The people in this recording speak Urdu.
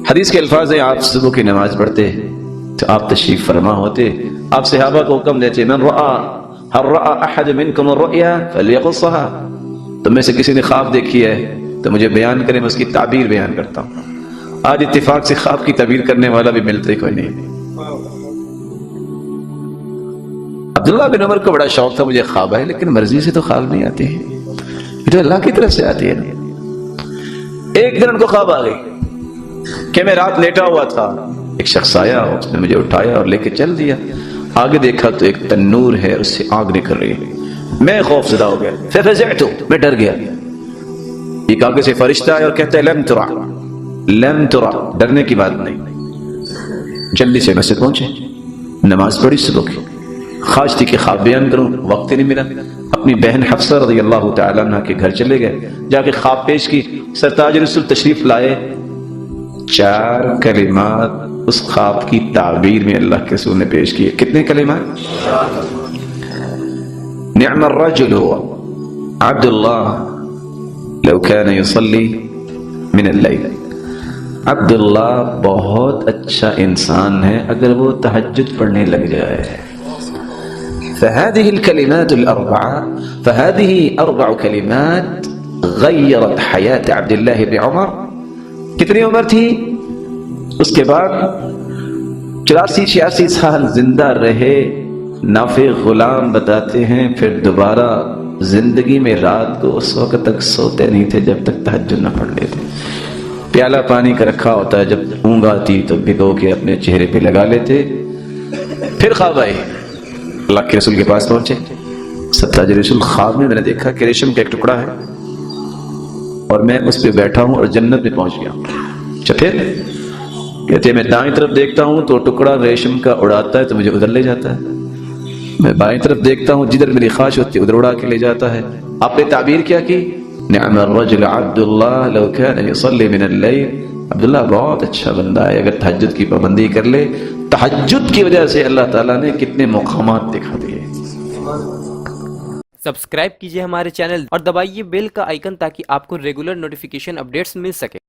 حدیث کے الفاظ ہیں آپ صبح کی نماز پڑھتے تو آپ تشریف فرما ہوتے، آپ صحابہ کو حکم دیتے من رأى هل رأى احد منكم الرؤيا فليقصها، تم میں سے کسی نے خواب دیکھی ہے تو مجھے بیان کرے، میں اس کی تعبیر بیان کرتا ہوں۔ آج اتفاق سے خواب کی تعبیر کرنے والا بھی ملتا ہی کوئی نہیں۔ عبداللہ بن عمر کو بڑا شوق تھا مجھے خواب ہے، لیکن مرضی سے تو خواب نہیں آتے ہیں، یہ تو اللہ کی طرف سے آتی ہے۔ ایک دن ان کو خواب آ گئی کہ میں رات لیٹا ہوا تھا، ایک شخص آیا، اس نے مجھے اٹھایا اور لے کے چل دیا۔ آگے دیکھا تو ایک تنور ہے، اس سے آگ نکل رہی ہے، میں خوف زدہ ہو گیا، ففزعت، میں ڈر گیا۔ ایک آگے سے فرشتہ آیا اور کہتا ہے لم ترى، لم ترى، ڈرنے کی بات نہیں۔ جلدی سے مسجد پہنچے، نماز پڑھی صبح کی، خواہش تھی کہ خواب بیان کروں، وقت ہی نہیں ملا۔ اپنی بہن حفصہ رضی اللہ تعالیٰ عنہ کے گھر چلے گئے، جا کے خواب پیش کی، سرتاج رسول تشریف لائے، 4 کلمات اس خواب کی تعبیر میں اللہ کے رسول نے پیش کیے۔ کتنے کلمات؟ نعم الرجل عبد اللہ لو كان يصلي من اللیل، عبداللہ بہت اچھا انسان ہے اگر وہ تہجد پڑھنے لگ جائے۔ فهذه الكلمات الأربعة، فهذه 4 كلمات غيرت حياة عبد الله بن عمر۔ کتنی عمر تھی؟ اس کے بعد 84-86 سال زندہ رہے۔ نافع غلام بتاتے ہیں پھر دوبارہ زندگی میں رات کو اس وقت تک سوتے نہیں تھے جب تک تہجد نہ پڑھ لیتے۔ پیالہ پانی کا رکھا ہوتا ہے، جب اونگ آتی تو بھگو کے اپنے چہرے پہ لگا لیتے۔ پھر خواب آئے، اللہ کے رسول کے پاس پہنچے، سرتاج رسول خواب میں نے دیکھا کہ ریشم کا ایک ٹکڑا ہے اور میں اس پہ بیٹھا ہوں اور جنت میں پہنچ گیا ہوں۔ پھر کہتے ہیں میں دائیں طرف دیکھتا ہوں تو ٹکڑا ریشم کا اڑاتا ہے تو مجھے ادھر لے جاتا ہے، میں بائیں طرف دیکھتا ہوں جدھر میری خواہش ہوتی ہے ادھر اڑا کے لے جاتا ہے۔ آپ نے تعبیر کیا کی؟ نعم الرجل عبد اللہ لو كان يصلي من اللیل، عبداللہ بہت اچھا بندہ ہے اگر تہجد کی پابندی کر لے۔ تہجد کی وجہ سے اللہ تعالیٰ نے کتنے مقامات دکھا دیے۔ سبسکرائب کیجئے ہمارے چینل اور دبائیے بیل کا آئیکن تاکہ آپ کو ریگولر نوٹیفیکیشن اپڈیٹس مل سکے۔